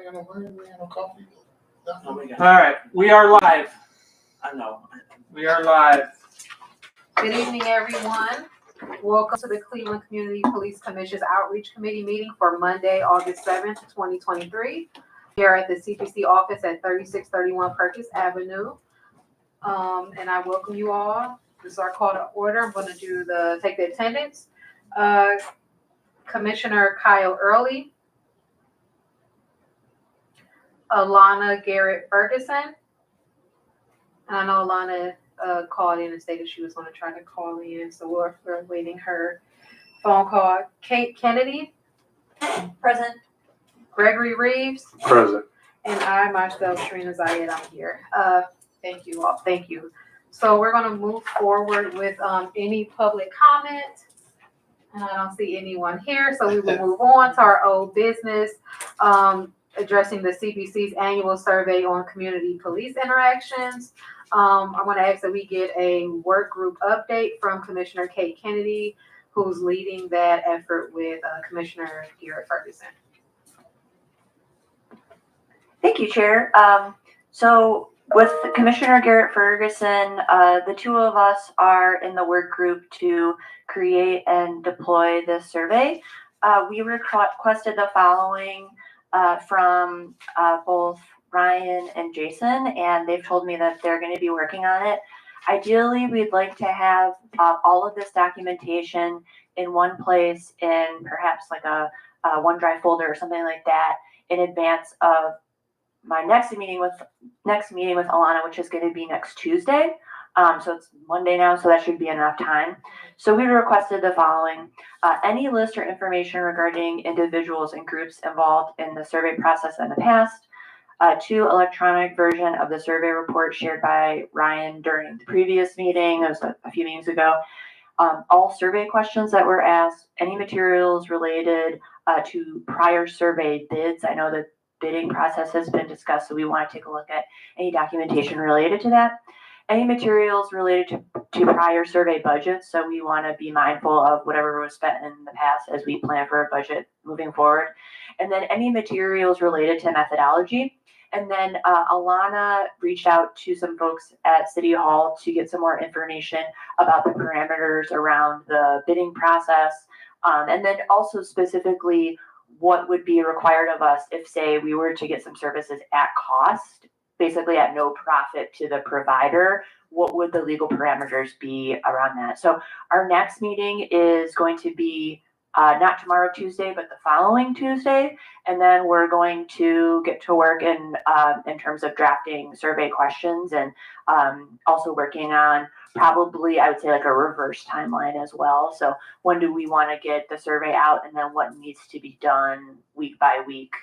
ain't no rain, we ain't no coffee. All right, we are live. I know. We are live. Good evening, everyone. Welcome to the Cleveland Community Police Commission's Outreach Committee meeting for Monday, August 7th, 2023. Here at the CPC office at 3631 Perkins Avenue. And I welcome you all. This is our call to order. I'm going to take the attendance. Commissioner Kyle Early, Alana Garrett Ferguson. And I know Alana called in and stated she was going to try to call in, so we're waiting her phone call. Kate Kennedy. Present. Gregory Reeves. Present. And I, myself, Trina Zayed, I'm here. Thank you all. Thank you. So we're going to move forward with any public comment. And I don't see anyone here, so we will move on to our old business, addressing the CPC's annual survey on community police interactions. I want to ask that we get a work group update from Commissioner Kate Kennedy, who's leading that effort with Commissioner Garrett Ferguson. Thank you, Chair. So with Commissioner Garrett Ferguson, the two of us are in the work group to create and deploy this survey. We requested the following from both Ryan and Jason, and they've told me that they're going to be working on it. Ideally, we'd like to have all of this documentation in one place in perhaps like a OneDrive folder or something like that in advance of my next meeting with Alana, which is going to be next Tuesday. So it's Monday now, so that should be enough time. So we requested the following: any list or information regarding individuals and groups involved in the survey process in the past. 2 electronic version of the survey report shared by Ryan during the previous meeting. It was a few meetings ago. All survey questions that were asked, any materials related to prior survey bids. I know that bidding process has been discussed, so we want to take a look at any documentation related to that. Any materials related to prior survey budgets, so we want to be mindful of whatever was spent in the past as we plan for a budget moving forward. And then any materials related to methodology. And then Alana reached out to some folks at City Hall to get some more information about the parameters around the bidding process. And then also specifically what would be required of us if, say, we were to get some services at cost, basically at no profit to the provider. What would the legal parameters be around that? So our next meeting is going to be not tomorrow, Tuesday, but the following Tuesday. And then we're going to get to work in terms of drafting survey questions and also working on probably, I would say, like a reverse timeline as well. So when do we want to get the survey out, and then what needs to be done week by week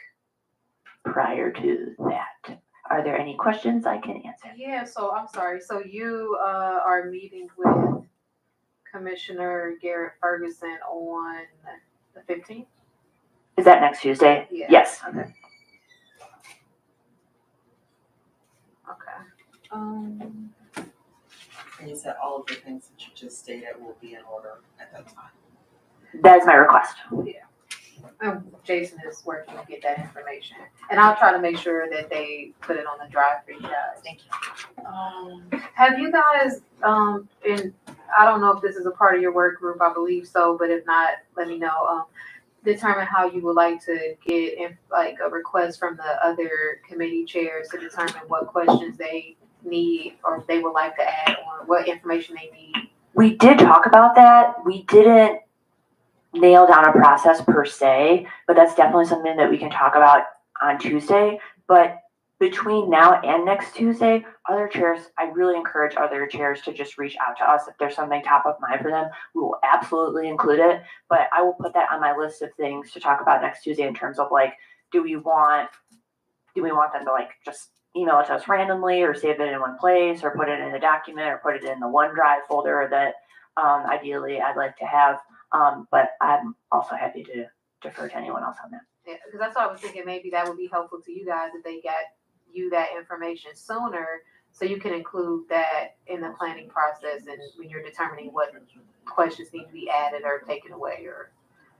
prior to that? Are there any questions I can answer? Yeah, so I'm sorry. So you are meeting with Commissioner Garrett Ferguson on the 15th? Is that next Tuesday? Yeah. Yes. Okay. And you said all of the things that you just stated will be in order at that time. That is my request. Jason is working to get that information, and I'll try to make sure that they put it on the drive for you guys. Thank you. Have you guys, I don't know if this is a part of your work group, I believe so, but if not, let me know. Determine how you would like to get like a request from the other committee chairs to determine what questions they need or if they would like to add or what information they need. We did talk about that. We didn't nail down a process per se, but that's definitely something that we can talk about on Tuesday. But between now and next Tuesday, other chairs, I really encourage other chairs to just reach out to us if there's something top of mind for them. We will absolutely include it, but I will put that on my list of things to talk about next Tuesday in terms of like, do we want them to like just email it to us randomly or save it in one place or put it in a document or put it in the OneDrive folder that ideally I'd like to have. But I'm also happy to defer to anyone else on that. Yeah, because that's what I was thinking. Maybe that would be helpful to you guys if they got you that information sooner, so you can include that in the planning process and when you're determining what questions need to be added or taken away. Or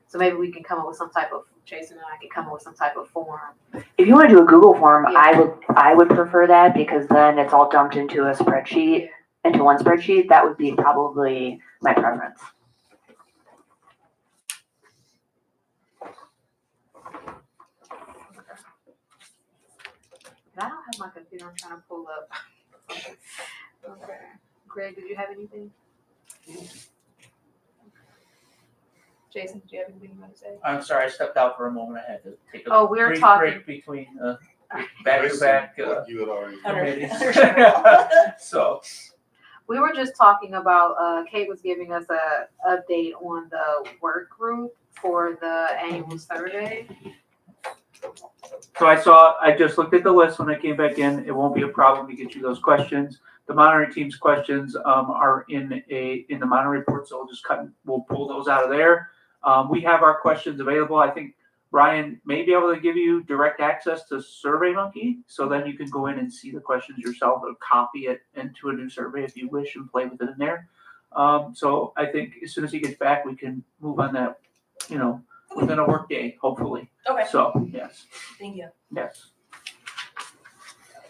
so maybe we can come up with some type of Jason and I can come up with some type of form. If you want to do a Google form, Yeah. I would prefer that because then it's all dumped into a spreadsheet, into one spreadsheet. That would be probably my preference. And I don't have my computer, I'm trying to pull up. Okay. Greg, did you have anything? Jason, did you have anything you want to say? I'm sorry, I stepped out for a moment. I had to take a Oh, we were brief talking. break between back-to-back You had already. committees. So, We were just talking about, Kate was giving us a update on the work group for the annual survey. so I just looked at the list when I came back in. It won't be a problem to get you those questions. The monitoring team's questions are in the monitoring report, so we'll pull those out of there. We have our questions available. I think Ryan may be able to give you direct access to SurveyMonkey, so then you can go in and see the questions yourself or copy it into a new survey if you wish and play with it in there. So I think as soon as he gets back, we can move on that, within a work day, hopefully. Okay, So, yes, thank you. yes.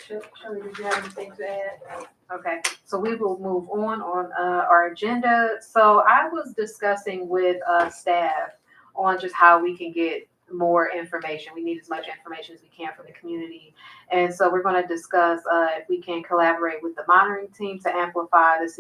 Shirley, did you have anything to add? Okay, so we will move on our agenda. So I was discussing with staff on just how we can get more information. We need as much information as we can from the community. And so we're going to discuss if we can collaborate with the monitoring team to amplify the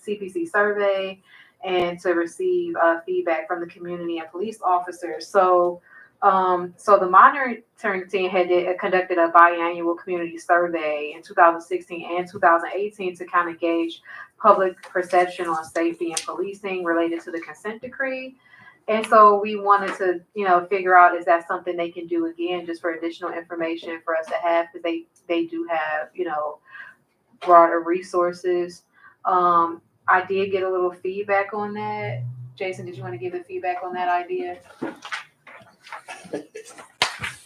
CPC survey and to receive feedback from the community and police officers. So the monitoring team had conducted a biannual community survey in 2016 and 2018 to kind of gauge public perception on safety and policing related to the consent decree. And so we wanted to, figure out, is that something they can do again, just for additional information for us to have, because they do have, broader resources. I did get a little feedback on that. Jason, did you want to give the feedback on that idea?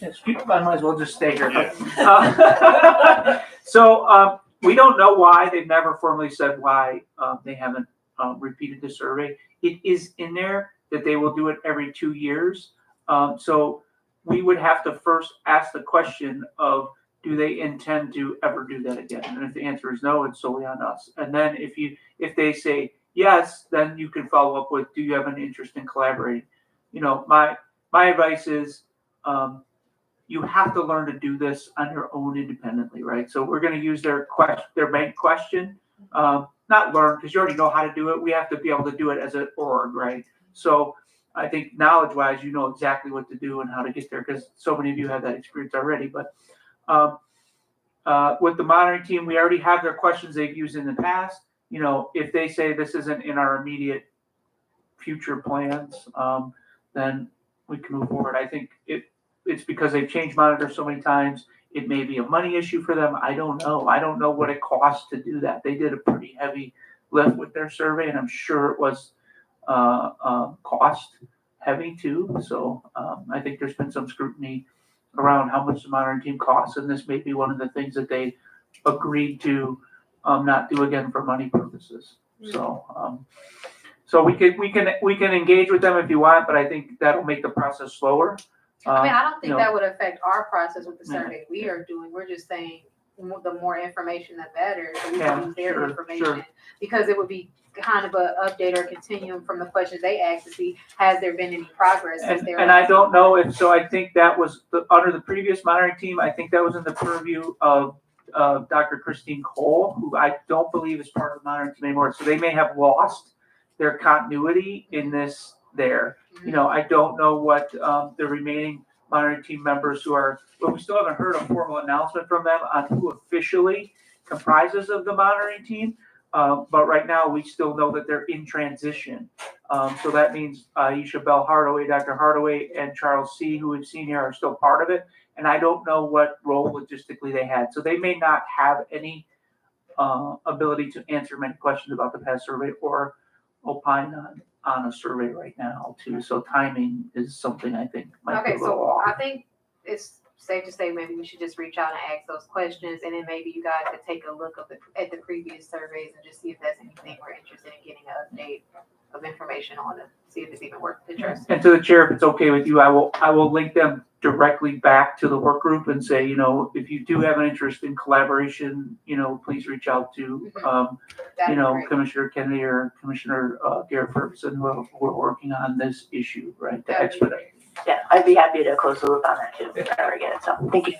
Yes, I might as well just stay here. Yeah. So we don't know why. They've never formally said why they haven't repeated the survey. It is in there that they will do it every 2 years. So we would have to first ask the question of, do they intend to ever do that again? And if the answer is no, it's solely on us. And then if they say yes, then you can follow up with, do you have an interest in collaborating? My advice is, you have to learn to do this on your own independently, right? So we're going to use their bank question, not learn, because you already know how to do it. We have to be able to do it as an org, right? So I think knowledge-wise, you know exactly what to do and how to get there, because so many of you have that experience already. But with the monitoring team, we already have their questions they've used in the past. If they say this isn't in our immediate future plans, then we can move forward. I think it's because they've changed monitors so many times. It may be a money issue for them. I don't know. I don't know what it costs to do that. They did a pretty heavy lift with their survey, and I'm sure it was cost heavy too. So I think there's been some scrutiny around how much the monitoring team costs, and this may be one of the things that they agreed to not do again for money purposes. So we can engage with them if you want, but I think that'll make the process slower. I don't think that would affect our process with the survey we're just saying the more information, the better. So we can use their information because it would be kind of an update or continuum from the questions they asked to see, has there been any progress? And I don't know I think that was under the previous monitoring team. I think that was in the purview of Dr. Christine Cole, who I don't believe is part of the monitoring team anymore. So they may have lost their continuity in this there. I don't know what the remaining monitoring team members but we still haven't heard a formal announcement from them on who officially comprises of the monitoring team. But right now we still know that they're in transition. So that means Aisha Bell Hardaway, Dr. Hardaway, and Charles C., who we've seen here, are still part of it. And I don't know what role logistically they had. So they may not have any ability to answer many questions about the past survey or opine on a survey right now too. So timing is something I think might be a little off. I think it's safe to say maybe we should just reach out and ask those questions, and then maybe you guys could take a look at the previous surveys and just see if there's anything we're interested in getting an update of information on to see if it's even worth interest. And to the chair, if it's okay with you, I will link them directly back to the work group and say, if you do have an interest in collaboration, please reach out to, That'd be great. Commissioner Kennedy or Commissioner Garrett Ferguson, who are working on this issue, right, to That'd be expedite. Yeah, I'd be happy to close the loop on that too, if I ever get it, so, thank you.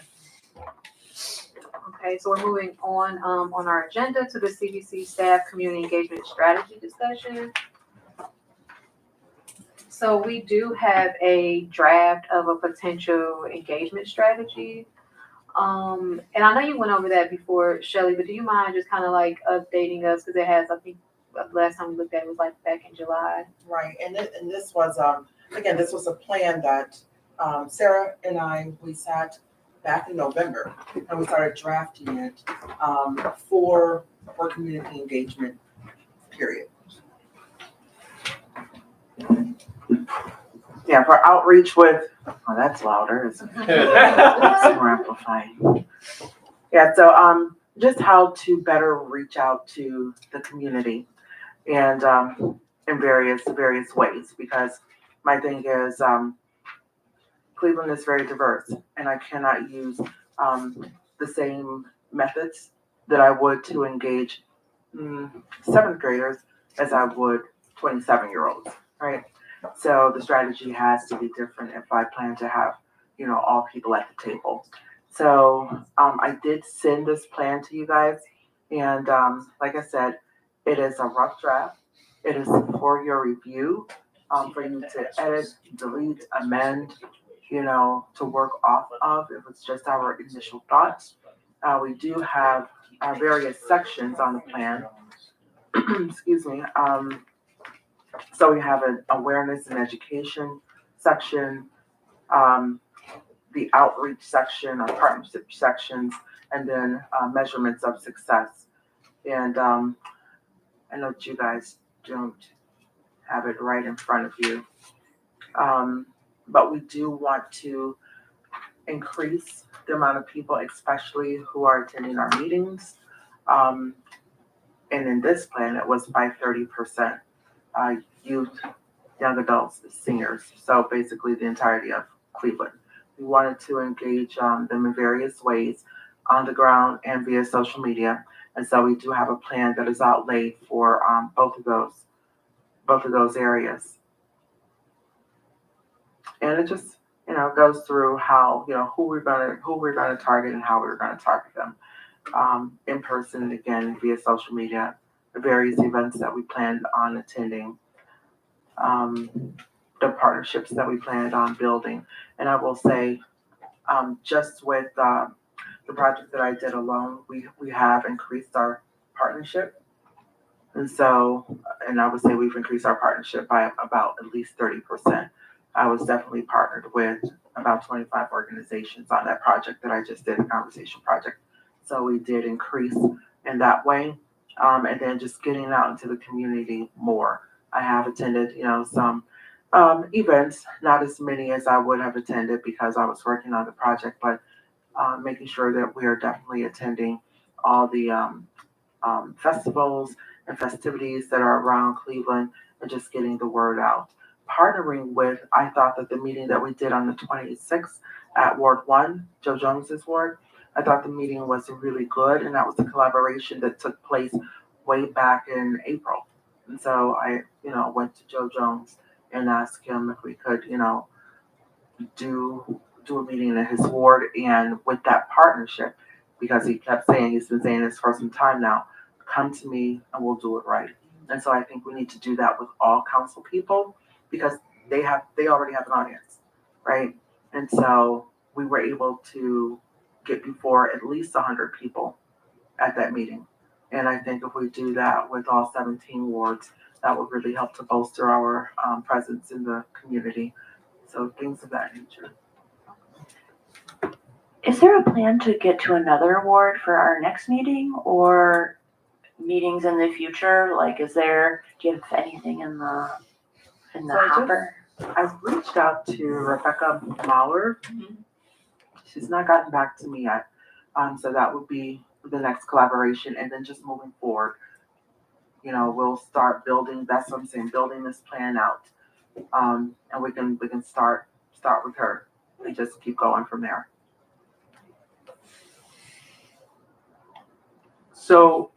Okay, so we're moving on our agenda to the CBC staff community engagement strategy discussion. So we do have a draft of a potential engagement strategy. And I know you went over that before, Shelley, but do you mind just kind of like updating us? Because it has, I think, last time we looked at it was like back in July. Right, and this was, again, this was a plan that Sarah and we sat back in November, and we started drafting it for community engagement, period. Yeah, for outreach with, oh, that's louder, isn't it? It's more amplifying. Yeah, so just how to better reach out to the community and in various ways, because my thing is Cleveland is very diverse, and I cannot use the same methods that I would to engage seventh graders as I would 27-year-olds, right? So the strategy has to be different if I plan to have, all people at the table. So I did send this plan to you guys, and like I said, it is a rough draft. It is for your review, for you to edit, delete, amend, to work off of if it's just our initial thoughts. We do have various sections on the plan. Excuse me. So we have an awareness and education section, the outreach section, our partnership sections, and then measurements of success. And I know that you guys don't have it right in front of you, but we do want to increase the amount of people, especially who are attending our meetings. And in this plan, it was by 30%. Youth, young adults, seniors, so basically the entirety of Cleveland. We wanted to engage them in various ways on the ground and via social media, and so we do have a plan that is outlaid for both of those areas. And it just goes through how who we're gonna target and how we're gonna target them in person, again via social media, the various events that we planned on attending. The partnerships that we planned on building. And I will say, just with the project that I did alone, we have increased our partnership. And so, and I would say we've increased our partnership by about at least 30%. I was definitely partnered with about 25 organizations on that project that I just did, a conversation project. So we did increase in that way. And then just getting out into the community more. I have attended, some events, not as many as I would have attended because I was working on the project, but making sure that we are definitely attending all the festivals and festivities that are around Cleveland and just getting the word out. Partnering with, I thought that the meeting that we did on the 26th at Ward 1, Joe Jones's ward, I thought the meeting was really good, and that was a collaboration that took place way back in April. And so I, went to Joe Jones and asked him if we could, do a meeting in his ward, and with that partnership, because he's been saying this for some time now, come to me and we'll do it right. And so I think we need to do that with all council people because they already have an audience, right? And so we were able to get before at least 100 people at that meeting. And I think if we do that with all 17 wards, that will really help to bolster our presence in the community. So things of that nature. Is there a plan to get to another award for our next meeting or meetings in the future? Like, do you have anything in the So hopper? I've reached out to Rebecca Maurer, she's not gotten back to me yet. So that would be the next collaboration, and then just moving forward, we'll start building. That's what I'm saying, building this plan out, and we can start with her and just keep going from there. So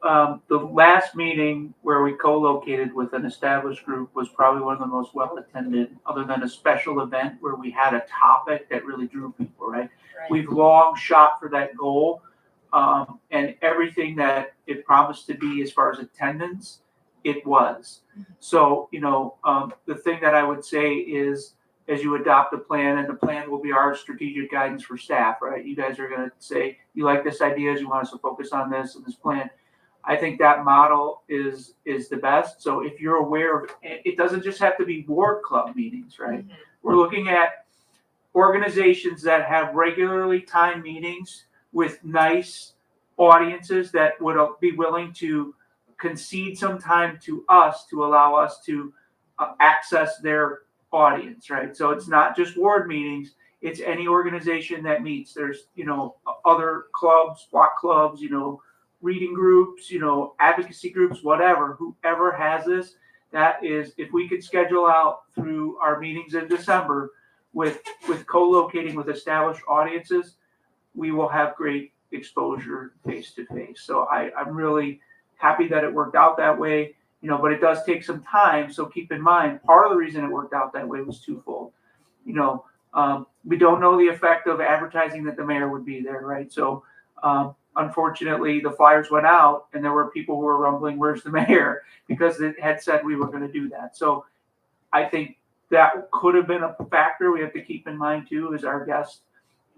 the last meeting where we co-located with an established group was probably one of the most well-attended, other than a special event where we had a topic that really drew people, right? We've long shot for that goal, and everything that it promised to be as far as attendance, it was. So, the thing that I would say is, as you adopt a plan, and the plan will be our strategic guidance for staff, right? You guys are going to say, you like this idea, you want us to focus on this and this plan. I think that model is the best. So if you're aware of, it doesn't just have to be ward club meetings, right? Mm-hmm. We're looking at organizations that have regularly timed meetings with nice audiences that would be willing to concede some time to us to allow us to access their audience, right? So it's not just ward meetings, it's any organization that meets. There's, other clubs, block clubs, reading groups, advocacy groups, whatever, whoever has this, that is, if we could schedule out through our meetings in December with co-locating with established audiences, we will have great exposure face to face. So I'm really happy that it worked out that way. But it does take some time. So keep in mind, part of the reason it worked out that way was twofold. We don't know the effect of advertising that the mayor would be there, right? So unfortunately, the flyers went out and there were people who were rumbling, where's the mayor? Because it had said we were going to do that. So I think that could have been a factor we have to keep in mind too, is our guest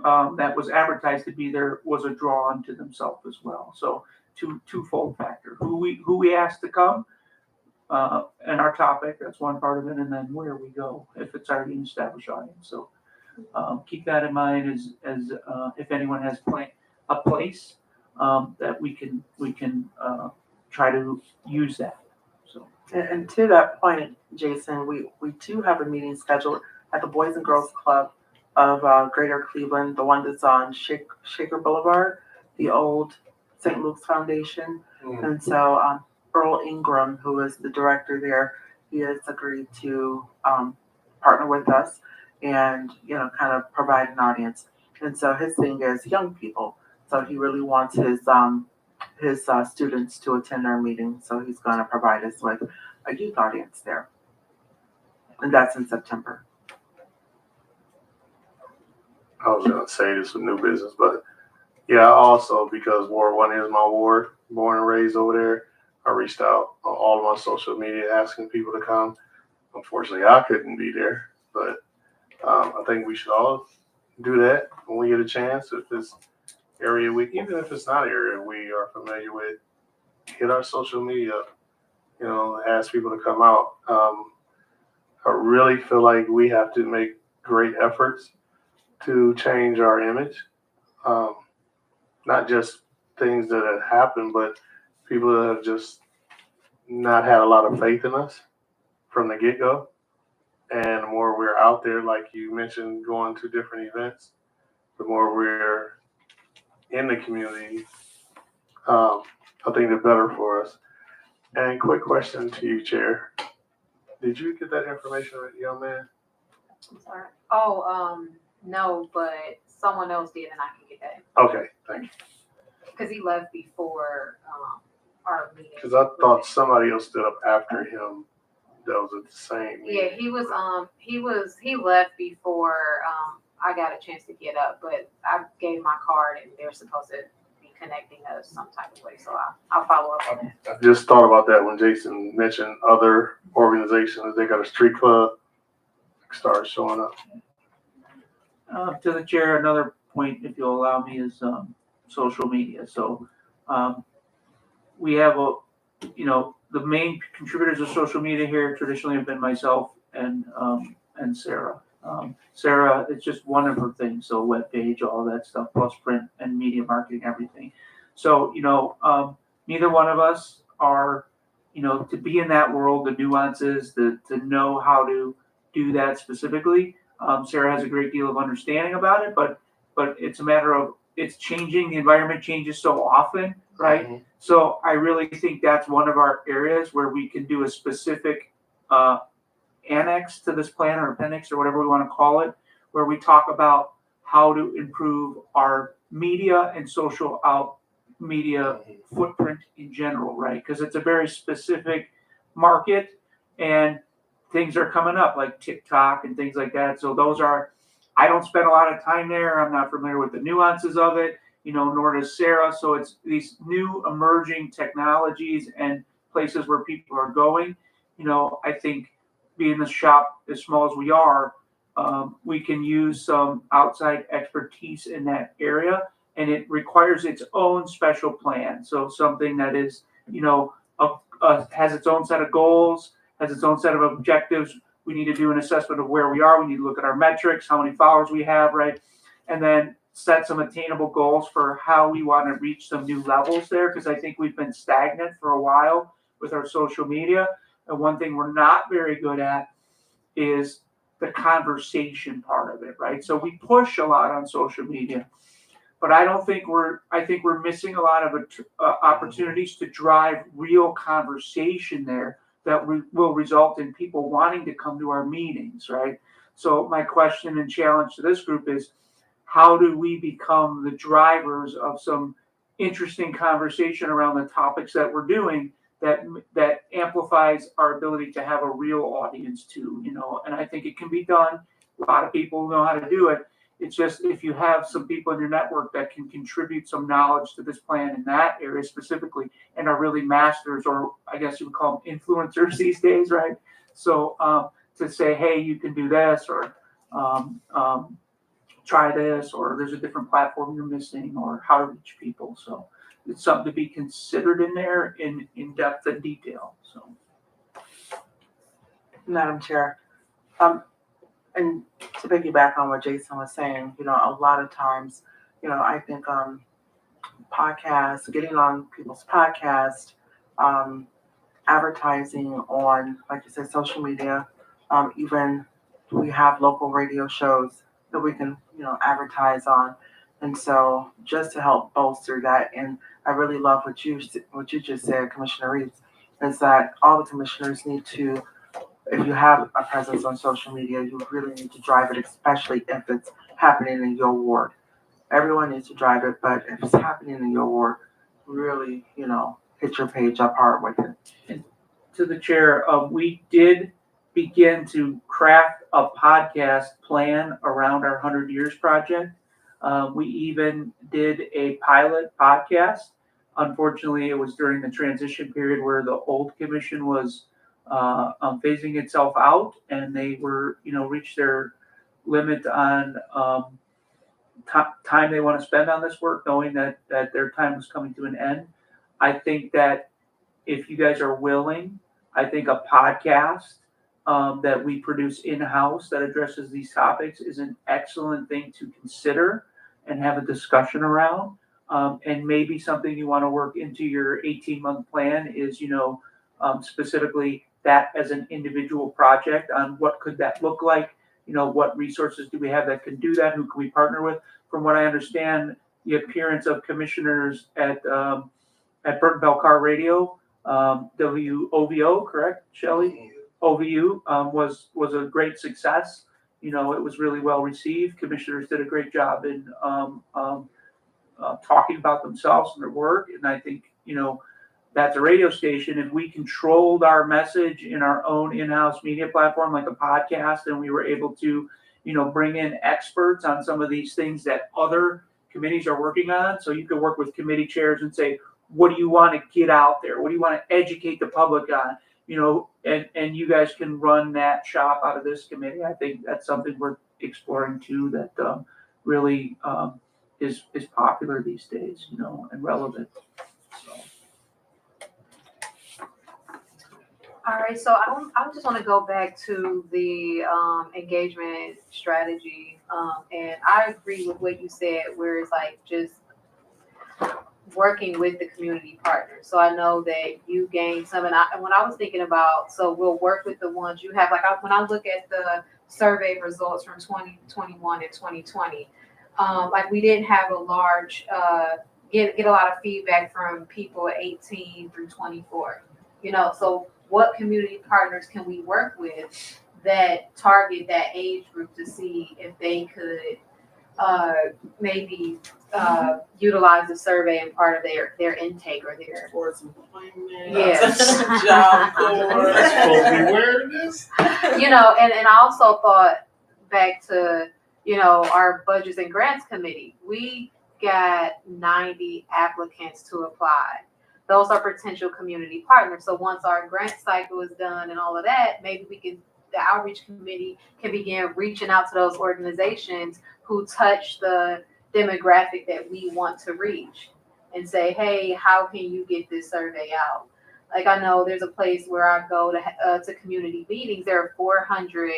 that was advertised to be there was a draw unto themselves as well. So twofold factor. Who we asked to come, and our topic, that's one part of it, and then where we go if it's already an established audience. So keep that in mind as if anyone has a place that we can try to use that. So and to that point, Jason, we do have a meeting scheduled at the Boys and Girls Club of Greater Cleveland, the one that's on Shaker Boulevard, the old St. Luke's Foundation, and so Earl Ingram, who is the director there, he has agreed to partner with us and, kind of provide an audience. And so his thing is young people. So he really wants his students to attend our meeting. So he's going to provide us with a youth audience there. And that's in September. I was going to say this with new business, but yeah, also because Ward 1 is my ward, born and raised over there, I reached out on all of my social media asking people to come. Unfortunately, I couldn't be there, but I think we should all do that when we get a chance. If it's area even if it's not area we are familiar with, hit our social media, ask people to come out. I really feel like we have to make great efforts to change our image. Not just things that have happened, but people that have just not had a lot of faith in us from the get-go. And the more we're out there, like you mentioned, going to different events, the more we're in the community, I think the better for us. And quick question to you, Chair. Did you get that information, young man? I'm sorry. Oh, no, but someone else did, and I can get that. Okay, thank you. Because he left before our meeting. Because I thought somebody else stood up after him that was at the same meeting. Yeah, he left before I got a chance to get up, but I gave my card and they're supposed to be connecting us some type of way, so I'll follow up on that. I just thought about that when Jason mentioned other organizations. They got a street club, start showing up. To the chair, another point, if you'll allow me, is social media. So we have the main contributors of social media here traditionally have been myself and Sarah. Sarah, it's just one of her things. So web page, all that stuff, plus print and media marketing, everything. So, neither one of us are, to be in that world, the nuances, to know how to do that specifically. Sarah has a great deal of understanding about it, but but it's a matter of it's changing. The environment changes so often, right? Mhm. So I really think that's one of our areas where we can do a specific annex to this plan or appendix or whatever we want to call it, where we talk about how to improve our media and social media footprint in general, right? Because it's a very specific market and things are coming up like TikTok and things like that. So those are, I don't spend a lot of time there. I'm not familiar with the nuances of it, nor does Sarah. So it's these new emerging technologies and places where people are going. I think being the shop as small as we are, we can use some outside expertise in that area, and it requires its own special plan. So something that is, has its own set of goals, has its own set of objectives. We need to do an assessment of where we are. We need to look at our metrics, how many followers we have, right? And then set some attainable goals for how we want to reach some new levels there, because I think we've been stagnant for a while with our social media. And one thing we're not very good at is the conversation part of it, right? So we push a lot on social media, but I think we're missing a lot of opportunities to drive real conversation there that will result in people wanting to come to our meetings, right? So my question and challenge to this group is, how do we become the drivers of some interesting conversation around the topics that we're doing that amplifies our ability to have a real audience too, and I think it can be done. A lot of people know how to do it. It's just if you have some people in your network that can contribute some knowledge to this plan in that area specifically and are really masters, or I guess you would call them influencers these days, right? So to say, hey, you can do this, or try this, or there's a different platform you're missing, or how to reach people. So it's something to be considered in there in depth and detail. So, Madam Chair, and to piggyback on what Jason was saying, a lot of times, I think podcasts, getting on people's podcasts, advertising on, like you said, social media, even we have local radio shows that we can, advertise on. And so just to help bolster that, and I really love what you just said, Commissioner Reeves, is that all the commissioners need to, if you have a presence on social media, you really need to drive it, especially if it's happening in your ward. Everyone needs to drive it, but if it's happening in your ward, really, hit your page up hard with it. to the chair, we did begin to craft a podcast plan around our 100 Years project. We even did a pilot podcast. Unfortunately, it was during the transition period where the old commission was phasing itself out, and they were, reached their limit on time they want to spend on this work, knowing that their time was coming to an end. I think that if you guys are willing, I think a podcast that we produce in-house that addresses these topics is an excellent thing to consider and have a discussion around. And maybe something you want to work into your 18-month plan is, specifically that as an individual project on what could that look like? What resources do we have that can do that? Who can we partner with? From what I understand, the appearance of commissioners at Burton Belcar Radio, WOVO, correct, Shelley? OVU was a great success. It was really well received. Commissioners did a great job in talking about themselves and their work. And I think, that's a radio station. If we controlled our message in our own in-house media platform, like a podcast, and we were able to, bring in experts on some of these things that other committees are working on. So you could work with committee chairs and say, what do you want to get out there? What do you want to educate the public on? And you guys can run that shop out of this committee. I think that's something we're exploring too, that really is popular these days, and relevant. So. All right, so I just want to go back to the engagement strategy, and I agree with what you said, where it's like just working with the community partners. So I know that you gained some, and when I was thinking about, so we'll work with the ones you have. Like when I look at the survey results from 2021 and 2020, like we didn't have a large, get a lot of feedback from people 18 through 24. So what community partners can we work with that target that age group to see if they could maybe utilize the survey in part of their intake or their Towards employment. Yes. Job board. Supposed to be wearing this? and I also thought back to our budgets and grants committee. We got 90 applicants to apply. Those are potential community partners. So once our grant cycle is done and all of that, maybe the outreach committee can begin reaching out to those organizations who touch the demographic that we want to reach and say, hey, how can you get this survey out? Like I know there's a place where I go to community meetings. There are 400,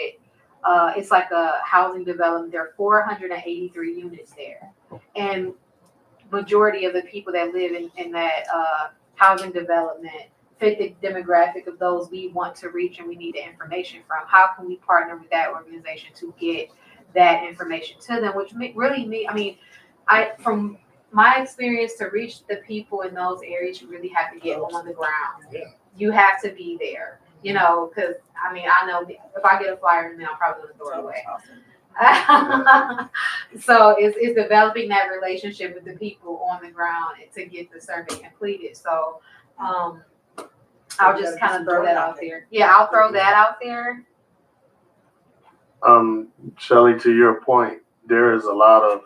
it's like a housing development. There are 483 units there. And majority of the people that live in that housing development fit the demographic of those we want to reach and we need the information from. How can we partner with that organization to get that information to them? Which from my experience, to reach the people in those areas, you really have to get on the ground. Yeah. You have to be there, because I know if I get a flyer, then I'm probably going to throw it away. So it's developing that relationship with the people on the ground to get the survey completed. So I'll just kind of throw that out there. Yeah, I'll throw that out there. Shelley, to your point, there is a lot of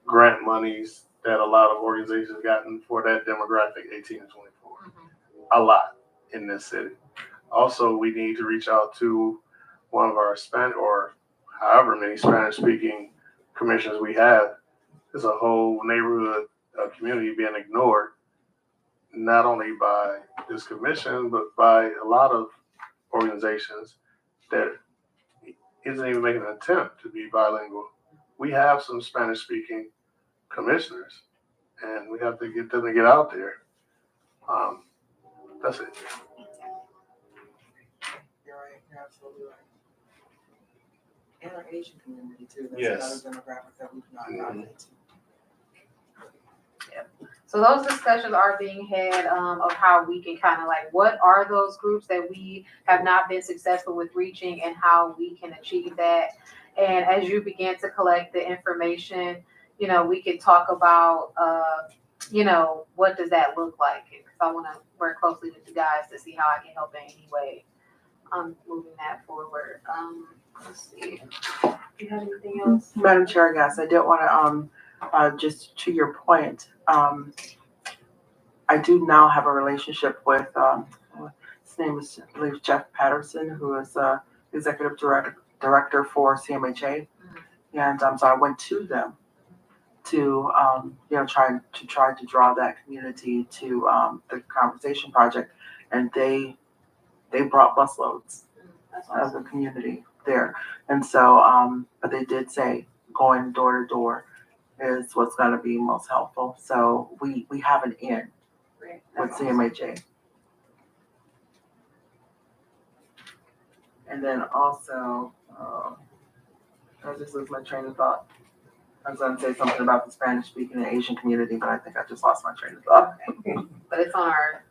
grant monies that a lot of organizations gotten for that demographic, 18 to 24. A lot in this city. Also, we need to reach out to one of our Spanish or however many Spanish-speaking commissions we have. There's a whole neighborhood community being ignored, not only by this commission, but by a lot of organizations that isn't even making an attempt to be bilingual. We have some Spanish-speaking commissioners, and we have to get them to get out there. That's it. You're right. You're absolutely right. And our Asian community too. That's Yes. another demographic that we do not dive into. So those discussions are being had of how we can kind of like, what are those groups that we have not been successful with reaching and how we can achieve that. And as you begin to collect the information, we can talk about, what does that look like? Because I want to work closely with you guys to see how I can help in any way. Moving that forward. Let's see. Do you have anything else? Madam Chair, yes, I did want to, just to your point, I do now have a relationship with, his name is, I believe, Jeff Patterson, who is executive director for CMHA. And so I went to them to, try to draw that community to the conversation project. And they brought busloads of the community there. And so, but they did say going door to door is what's going to be most helpful. So we have an in with CMHA. And then also, I just lose my train of thought. I was going to say something about the Spanish speaking and Asian community, but I think I just lost my train of thought. But it's on our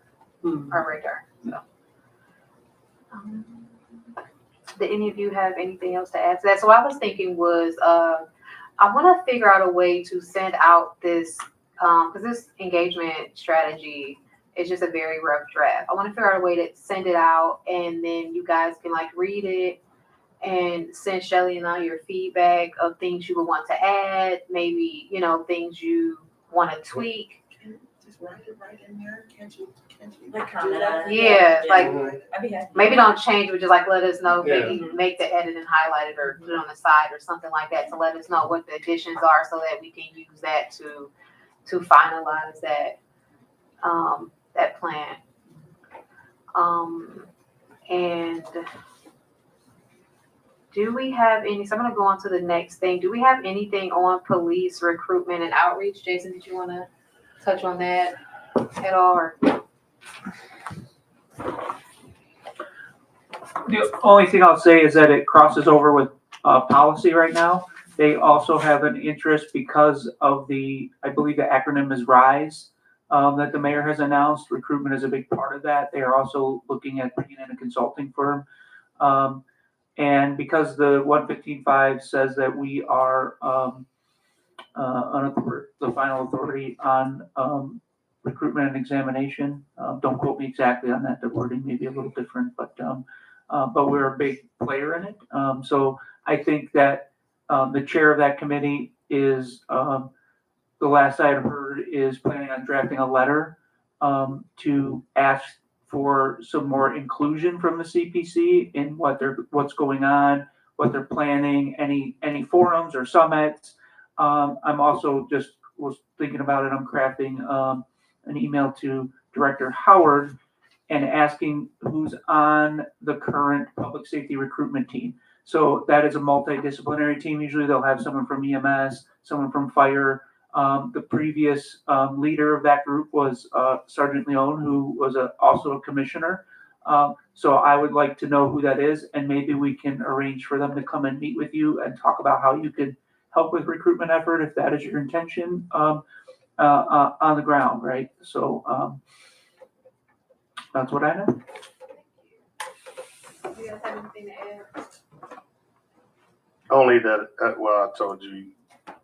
radar. So. Did any of you have anything else to add to that? So what I was thinking was, I want to figure out a way to send out this, because this engagement strategy is just a very rough draft. I want to figure out a way to send it out, and then you guys can read it and send Shelley and I your feedback of things you would want to add, maybe, things you want to tweak. Just write it right in there. Can't you Like comment on it. Yeah, like I'd be happy. maybe don't change, but just let us know, Yeah. maybe make the edit and highlight it or put it on the side or something like that to let us know what the additions are so that we can use that to finalize that, that plan. And do we have any, so I'm gonna go on to the next thing. Do we have anything on police recruitment and outreach? Jason, did you wanna touch on that at all, or? The only thing I'll say is that it crosses over with policy right now. They also have an interest because of I believe the acronym is RISE, that the mayor has announced. Recruitment is a big part of that. They are also looking at bringing in a consulting firm. And because the 115.5 says that we are the final authority on recruitment and examination, don't quote me exactly on that. The wording may be a little different, but we're a big player in it. So I think that the chair of that committee is, the last I had heard, is planning on drafting a letter to ask for some more inclusion from the CPC in what's going on, what they're planning, any forums or summits. I'm also was thinking about it. I'm crafting an email to Director Howard and asking who's on the current public safety recruitment team. So that is a multidisciplinary team. Usually they'll have someone from EMS, someone from fire. The previous leader of that group was Sergeant Leone, who was also a commissioner. So I would like to know who that is, and maybe we can arrange for them to come and meet with you and talk about how you could help with recruitment effort if that is your intention on the ground, right? So that's what I know. Do you guys have anything to add? Only that, well, I told you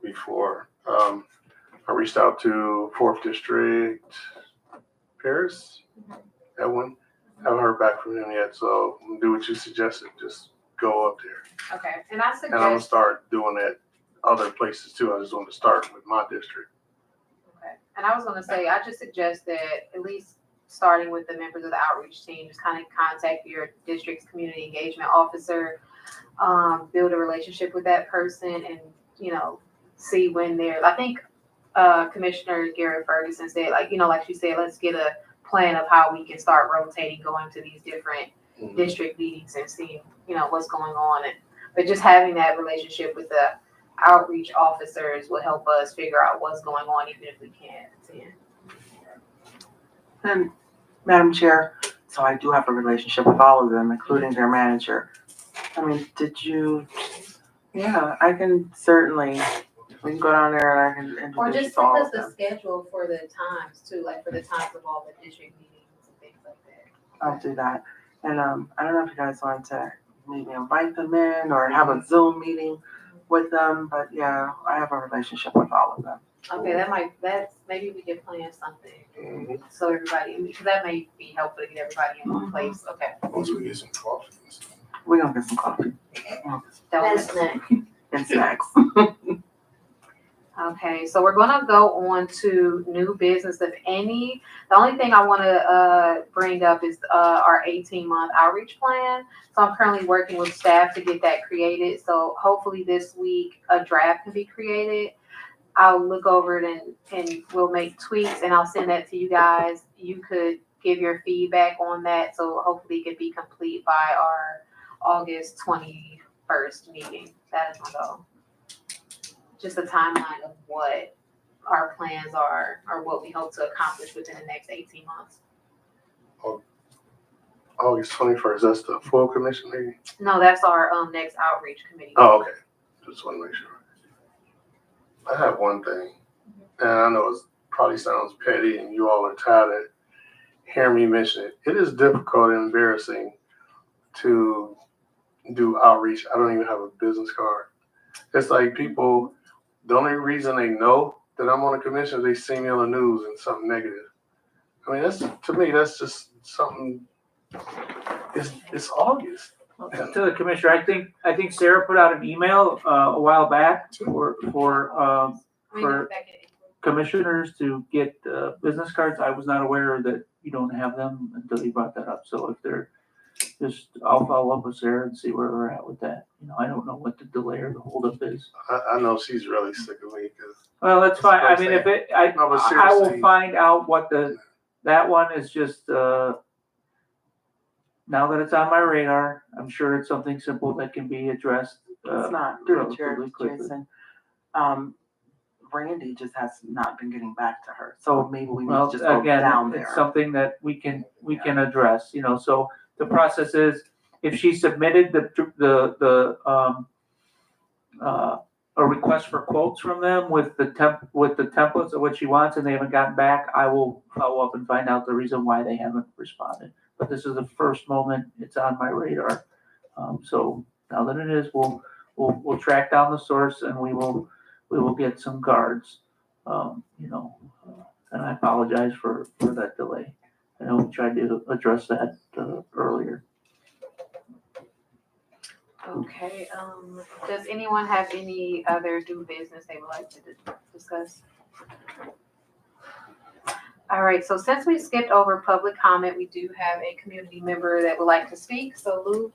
before, I reached out to 4th District, Paris, that one. Haven't heard back from him yet, so do what you suggested, just go up there. Okay, and I And I'm gonna suggest, start doing that other places too. I just want to start with my district. okay, and I was gonna say, I just suggest that at least starting with the members of the outreach team, just kind of contact your district's community engagement officer, build a relationship with that person and, see when I think Commissioner Garrett Ferguson said, like she said, let's get a plan of how we can start rotating, going to these different district meetings and seeing, what's going on. But just having that relationship with the outreach officers will help us figure out what's going on, even if we can't attend. And Madam Chair, so I do have a relationship with all of them, including their manager. I mean, yeah, I can certainly, we can go down there and I can Or introduce just you to send all us of the them. schedule for the times too, like for the times of all the district meetings and things like that. I'll do that. And I don't know if you guys want to maybe invite them in or have a Zoom meeting with them, but yeah, I have a relationship with all of them. Okay, maybe we can plan something, so everybody, because that may be helpful to get everybody in one place, okay. Once we get some coffee. We're gonna get some coffee That's next. and snacks. Okay, so we're gonna go on to new business, if any. The only thing I wanna bring up is our 18-month outreach plan. So I'm currently working with staff to get that created. So hopefully this week a draft can be created. I'll look over it and we'll make tweaks and I'll send that to you guys. You could give your feedback on that. So hopefully it could be complete by our August 21st meeting. That is my goal. Just a timeline of what our plans are or what we hope to accomplish within the next 18 months. August 21st, that's the full commission meeting? No, that's our next outreach committee. Oh, okay. Just want to make sure. I have one thing, and I know it probably sounds petty and you all are tired of hearing me mention it. It is difficult and embarrassing to do outreach. I don't even have a business card. It's like people, the only reason they know that I'm on a commission is they see me on the news and something negative. I mean, to me, that's just something, it's August. To the commissioner, I think Sarah put out an email a while back for commissioners to get business cards. I was not aware that you don't have them until you brought that up. So if they're I'll follow up with Sarah and see where we're at with that. I don't know what the delay or the holdup is. I know she's really sick of me because. Well, that's fine. I mean, I will seriously. find out what that one is just, now that it's on my radar, I'm sure it's something simple that can be addressed. It's not, through the chair, relatively quickly. Jason. Randy just has not been getting back to her, so maybe we need Well, to just go again, down there. it's something that we can address, so the process is, if she submitted a request for quotes from them with the templates of what she wants, and they haven't gotten back, I will follow up and find out the reason why they haven't responded. But this is the first moment it's on my radar. So now that it is, we'll track down the source and we will get some guards. And I apologize for that delay. I know we tried to address that earlier. Okay, does anyone have any other new business they would like to discuss? All right, so since we skipped over public comment, we do have a community member that would like to speak, so Lou.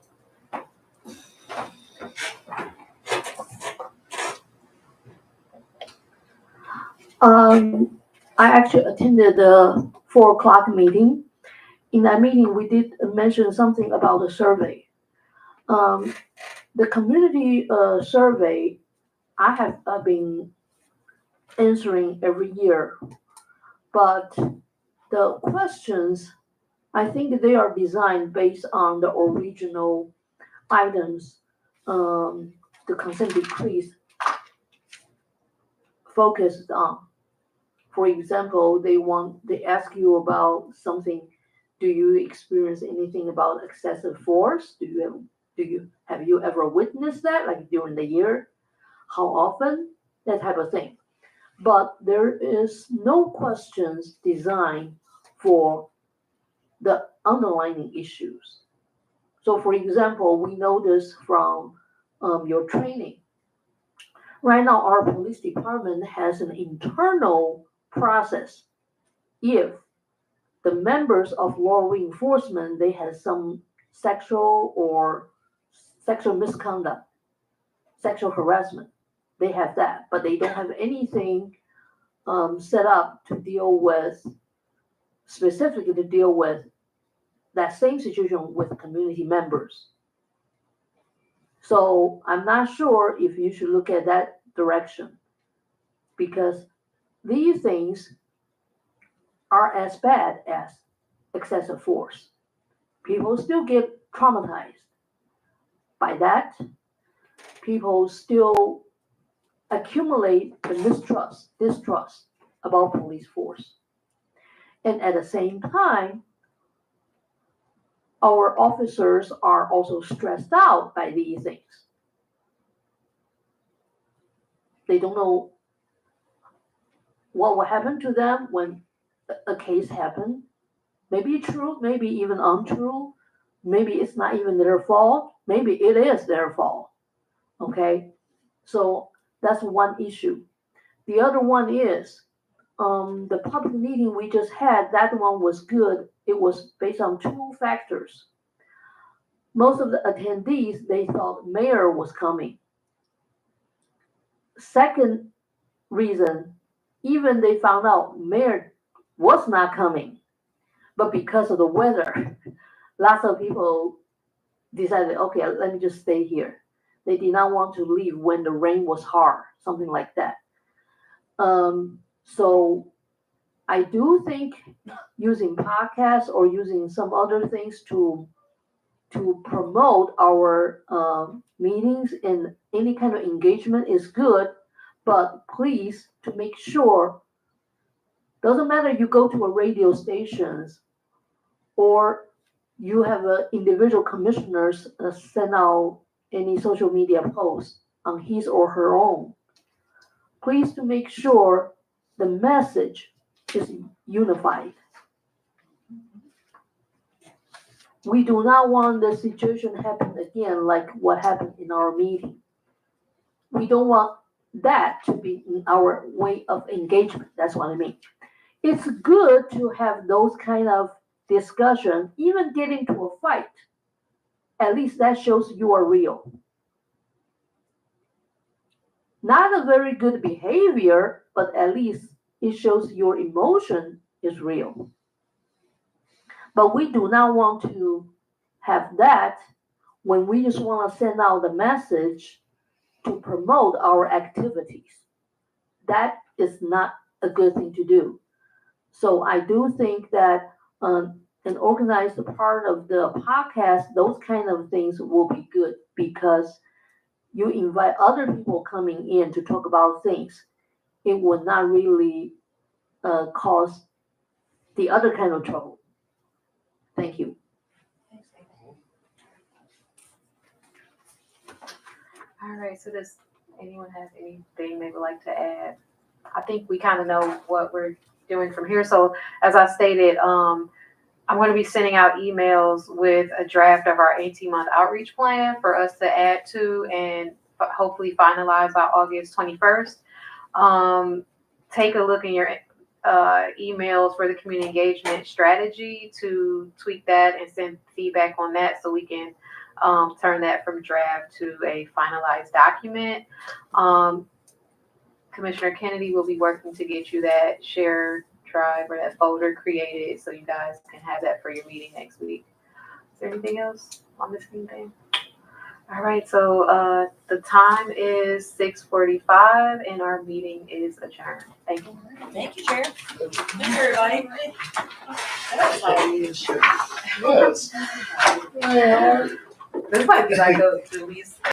I actually attended the 4 o'clock meeting. In that meeting, we did mention something about the survey. The community survey, I have been answering every year, but the questions, I think they are designed based on the original items, the consent decrees focused on. For example, they ask you about something. Do you experience anything about excessive force? Have you ever witnessed that, like during the year? How often? That type of thing. But there is no questions designed for the underlying issues. So, for example, we notice from your training. Right now, our police department has an internal process. If the members of law enforcement, they have some sexual misconduct, sexual harassment, they have that, but they don't have anything set up to specifically deal with that same situation with community members. So I'm not sure if you should look at that direction, because these things are as bad as excessive force. People still get traumatized by that. People still accumulate the distrust about police force. And at the same time, our officers are also stressed out by these things. They don't know what will happen to them when a case happens. Maybe true, maybe even untrue. Maybe it's not even their fault. Maybe it is their fault. Okay? So that's one issue. The other one is the public meeting we just had, that one was good. It was based on 2 factors. Most of the attendees, they thought mayor was coming. Second reason, even they found out mayor was not coming, but because of the weather, lots of people decided, okay, let me just stay here. They did not want to leave when the rain was hard, something like that. So I do think using podcasts or using some other things to promote our meetings and any kind of engagement is good, but please, to make sure, doesn't matter you go to a radio stations or you have individual commissioners send out any social media post on his or her own. Please to make sure the message is unified. We do not want the situation happen again like what happened in our meeting. We don't want that to be in our way of engagement. That's what I mean. It's good to have those kind of discussion, even get into a fight. At least that shows you are real. Not a very good behavior, but at least it shows your emotion is real. But we do not want to have that when we just want to send out the message to promote our activities. That is not a good thing to do. So I do think that an organized part of the podcast, those kind of things will be good, because you invite other people coming in to talk about things, it would not really cause the other kind of trouble. Thank you. All right, so does anyone have anything they would like to add? I think we kind of know what we're doing from here. So as I stated, I'm going to be sending out emails with a draft of our 18-month outreach plan for us to add to and hopefully finalize by August 21st. Take a look in your emails for the community engagement strategy to tweak that and send feedback on that so we can turn that from draft to a finalized document. Commissioner Kennedy will be working to get you that shared drive or that folder created so you guys can have that for your meeting next week. Is there anything else? Am I missing anything? All right, so the time is 6:45 and our meeting is adjourned. Thank you. Thank you, Chair. Thank you, everybody. Yes. This might be like the least